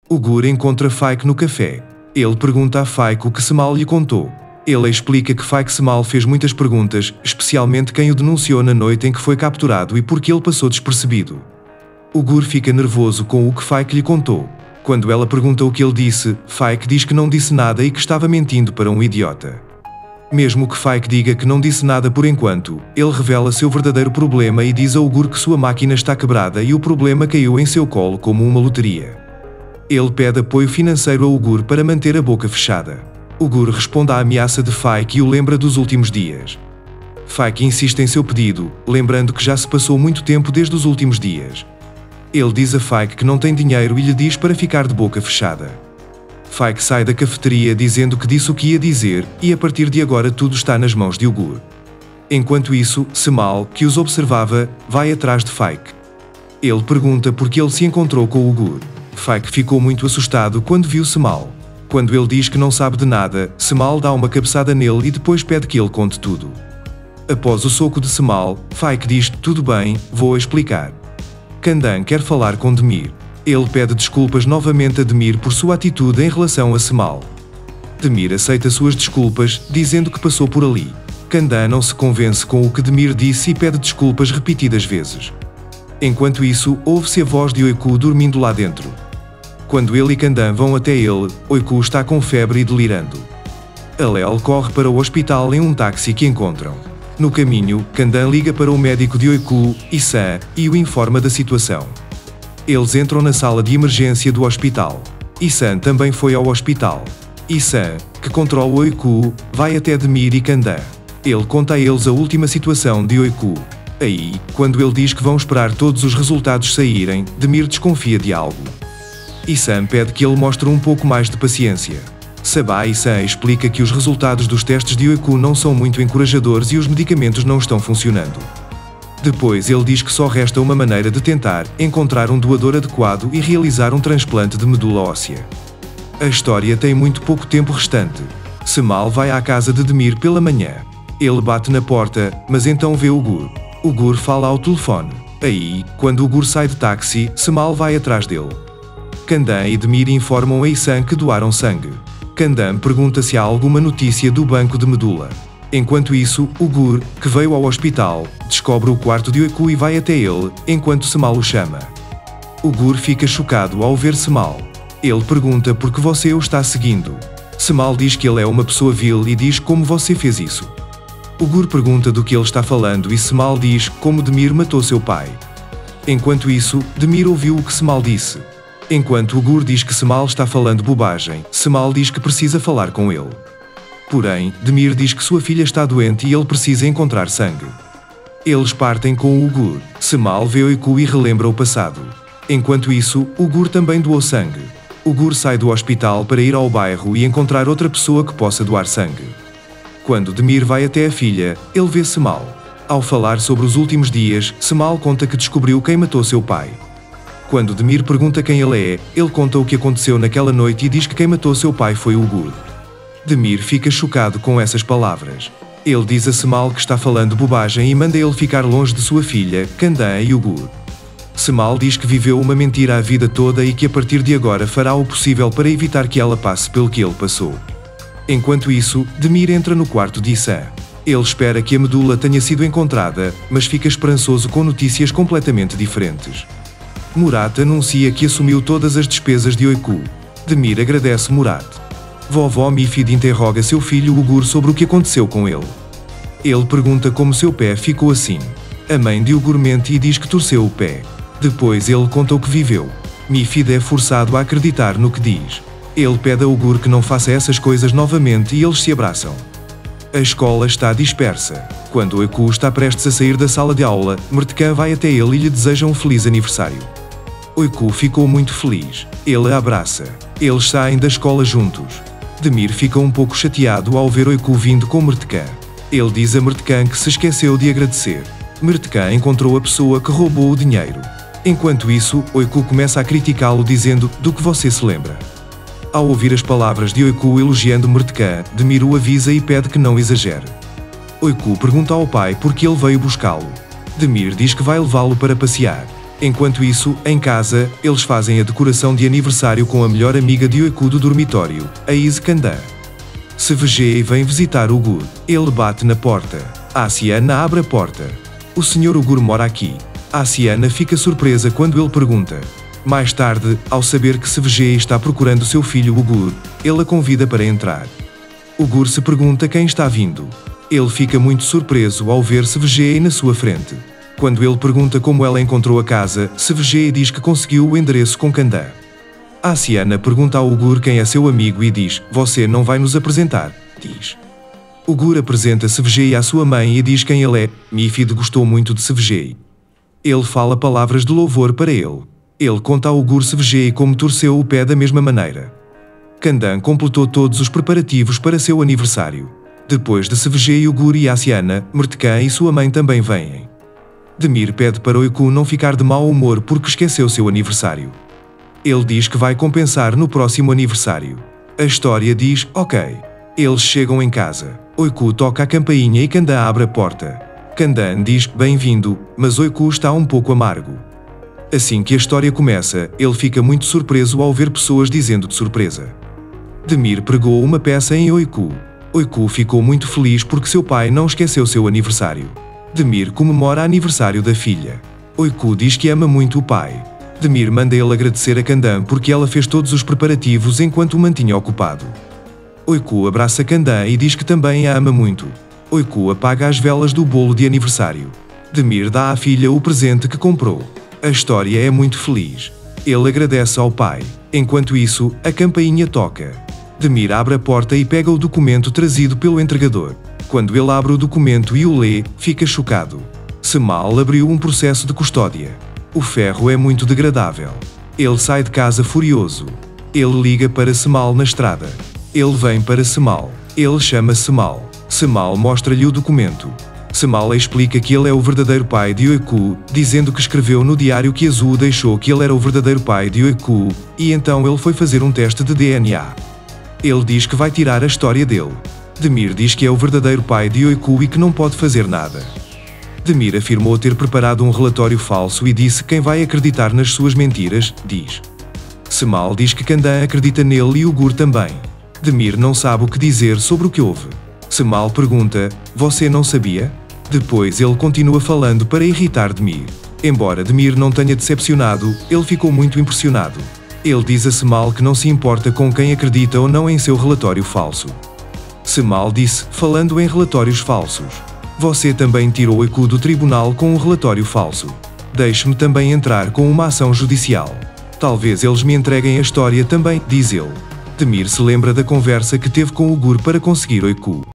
Ugur encontra Faik no café. Ele pergunta a Faik o que Cemal lhe contou. Ele explica que Faik Cemal fez muitas perguntas, especialmente quem o denunciou na noite em que foi capturado e porque ele passou despercebido. Ugur fica nervoso com o que Faik lhe contou. Quando ela pergunta o que ele disse, Faik diz que não disse nada e que estava mentindo para um idiota. Mesmo que Faik diga que não disse nada por enquanto, ele revela seu verdadeiro problema e diz a Ugur que sua máquina está quebrada e o problema caiu em seu colo como uma loteria. Ele pede apoio financeiro a Ugur para manter a boca fechada. Ugur responde à ameaça de Faik e o lembra dos últimos dias. Faik insiste em seu pedido, lembrando que já se passou muito tempo desde os últimos dias. Ele diz a Faik que não tem dinheiro e lhe diz para ficar de boca fechada. Faik sai da cafeteria dizendo que disse o que ia dizer, e a partir de agora tudo está nas mãos de Ugur. Enquanto isso, Cemal, que os observava, vai atrás de Faik. Ele pergunta por que ele se encontrou com Ugur. Faik ficou muito assustado quando viu Cemal. Quando ele diz que não sabe de nada, Cemal dá uma cabeçada nele e depois pede que ele conte tudo. Após o soco de Cemal, Faik diz: "Tudo bem, vou explicar." Kandan quer falar com Demir. Ele pede desculpas novamente a Demir por sua atitude em relação a Cemal. Demir aceita suas desculpas, dizendo que passou por ali. Kandan não se convence com o que Demir disse e pede desculpas repetidas vezes. Enquanto isso, ouve-se a voz de Oiku dormindo lá dentro. Quando ele e Kandan vão até ele, Oiku está com febre e delirando. Alel corre para o hospital em um táxi que encontram. No caminho, Kandan liga para o médico de Oiku, Isan, e o informa da situação. Eles entram na sala de emergência do hospital. Isan também foi ao hospital. Isan, que controla Oiku, vai até Demir e Kandan. Ele conta a eles a última situação de Oiku. Aí, quando ele diz que vão esperar todos os resultados saírem, Demir desconfia de algo. Isan pede que ele mostre um pouco mais de paciência. Sabah Isan explica que os resultados dos testes de Oiku não são muito encorajadores e os medicamentos não estão funcionando. Depois ele diz que só resta uma maneira de tentar encontrar um doador adequado e realizar um transplante de medula óssea. A história tem muito pouco tempo restante. Cemal vai à casa de Demir pela manhã. Ele bate na porta, mas então vê Ugur. Ugur fala ao telefone. Aí, quando Ugur sai de táxi, Cemal vai atrás dele. Kandan e Demir informam a Isan que doaram sangue. Kandan pergunta se há alguma notícia do banco de medula. Enquanto isso, Ugur, que veio ao hospital, descobre o quarto de Oiku e vai até ele, enquanto Cemal o chama. Ugur fica chocado ao ver Cemal. Ele pergunta por que você o está seguindo. Cemal diz que ele é uma pessoa vil e diz como você fez isso. Ugur pergunta do que ele está falando e Cemal diz como Demir matou seu pai. Enquanto isso, Demir ouviu o que Cemal disse. Enquanto Ugur diz que Cemal está falando bobagem, Cemal diz que precisa falar com ele. Porém, Demir diz que sua filha está doente e ele precisa encontrar sangue. Eles partem com Ugur. Cemal vê Oiku e relembra o passado. Enquanto isso, Ugur também doou sangue. Ugur sai do hospital para ir ao bairro e encontrar outra pessoa que possa doar sangue. Quando Demir vai até a filha, ele vê Cemal. Ao falar sobre os últimos dias, Cemal conta que descobriu quem matou seu pai. Quando Demir pergunta quem ele é, ele conta o que aconteceu naquela noite e diz que quem matou seu pai foi Ugur. Demir fica chocado com essas palavras. Ele diz a Cemal que está falando bobagem e manda ele ficar longe de sua filha, Kandan e Ugur. Cemal diz que viveu uma mentira a vida toda e que a partir de agora fará o possível para evitar que ela passe pelo que ele passou. Enquanto isso, Demir entra no quarto de Isan. Ele espera que a medula tenha sido encontrada, mas fica esperançoso com notícias completamente diferentes. Murat anuncia que assumiu todas as despesas de Oiku. Demir agradece Murat. Vovó Mifid interroga seu filho Ugur sobre o que aconteceu com ele. Ele pergunta como seu pé ficou assim. A mãe de Ugur mente e diz que torceu o pé. Depois ele conta o que viveu. Mifid é forçado a acreditar no que diz. Ele pede a Ugur que não faça essas coisas novamente e eles se abraçam. A escola está dispersa. Quando Oiku está prestes a sair da sala de aula, Mertkan vai até ele e lhe deseja um feliz aniversário. Oiku ficou muito feliz. Ele a abraça. Eles saem da escola juntos. Demir fica um pouco chateado ao ver Oiku vindo com Mertkan. Ele diz a Mertkan que se esqueceu de agradecer. Mertkan encontrou a pessoa que roubou o dinheiro. Enquanto isso, Oiku começa a criticá-lo dizendo: "Do que você se lembra?" Ao ouvir as palavras de Oiku elogiando Mertkan, Demir o avisa e pede que não exagere. Oiku pergunta ao pai por que ele veio buscá-lo. Demir diz que vai levá-lo para passear. Enquanto isso, em casa, eles fazem a decoração de aniversário com a melhor amiga de Oiku do dormitório, a Ise Kandan. Sevgei vem visitar Ugur. Ele bate na porta. Asiana abre a porta. O Sr. Ugur mora aqui. Asiana fica surpresa quando ele pergunta. Mais tarde, ao saber que Sevgei está procurando seu filho Ugur, ele a convida para entrar. Ugur se pergunta quem está vindo. Ele fica muito surpreso ao ver Sevgei na sua frente. Quando ele pergunta como ela encontrou a casa, Sevgei diz que conseguiu o endereço com Kandan. Asiana pergunta ao Ugur quem é seu amigo e diz, você não vai nos apresentar, diz. Ugur apresenta Sevgei à sua mãe e diz quem ele é. Mifid gostou muito de Sevgei. Ele fala palavras de louvor para ele. Ele conta ao Ugur Sevgei como torceu o pé da mesma maneira. Kandan completou todos os preparativos para seu aniversário. Depois de Sevgei, Ugur e Asiana, Mertkan e sua mãe também vêm. Demir pede para Oiku não ficar de mau humor porque esqueceu seu aniversário. Ele diz que vai compensar no próximo aniversário. A história diz, ok. Eles chegam em casa. Oiku toca a campainha e Kandan abre a porta. Kandan diz, bem-vindo, mas Oiku está um pouco amargo. Assim que a história começa, ele fica muito surpreso ao ver pessoas dizendo de surpresa. Demir pregou uma peça em Oiku. Oiku ficou muito feliz porque seu pai não esqueceu seu aniversário. Demir comemora aniversário da filha. Oiku diz que ama muito o pai. Demir manda ele agradecer a Kandan porque ela fez todos os preparativos enquanto o mantinha ocupado. Oiku abraça Kandan e diz que também a ama muito. Oiku apaga as velas do bolo de aniversário. Demir dá à filha o presente que comprou. A história é muito feliz. Ele agradece ao pai. Enquanto isso, a campainha toca. Demir abre a porta e pega o documento trazido pelo entregador. Quando ele abre o documento e o lê, fica chocado. Semal abriu um processo de custódia. O ferro é muito degradável. Ele sai de casa furioso. Ele liga para Semal na estrada. Ele vem para Semal. Ele chama Semal. Semal mostra-lhe o documento. Semal explica que ele é o verdadeiro pai de Oiku, dizendo que escreveu no diário que Azu deixou que ele era o verdadeiro pai de Oiku, e então ele foi fazer um teste de DNA. Ele diz que vai tirar a história dele. Demir diz que é o verdadeiro pai de Oiku e que não pode fazer nada. Demir afirmou ter preparado um relatório falso e disse quem vai acreditar nas suas mentiras, diz. Semal diz que Kandan acredita nele e Ugur também. Demir não sabe o que dizer sobre o que houve. Semal pergunta, você não sabia? Depois ele continua falando para irritar Demir. Embora Demir não tenha decepcionado, ele ficou muito impressionado. Ele diz a Semal que não se importa com quem acredita ou não em seu relatório falso. Semal disse, falando em relatórios falsos. Você também tirou Oiku do tribunal com um relatório falso. Deixe-me também entrar com uma ação judicial. Talvez eles me entreguem a história também, diz ele. Demir se lembra da conversa que teve com Ugur para conseguir Oiku.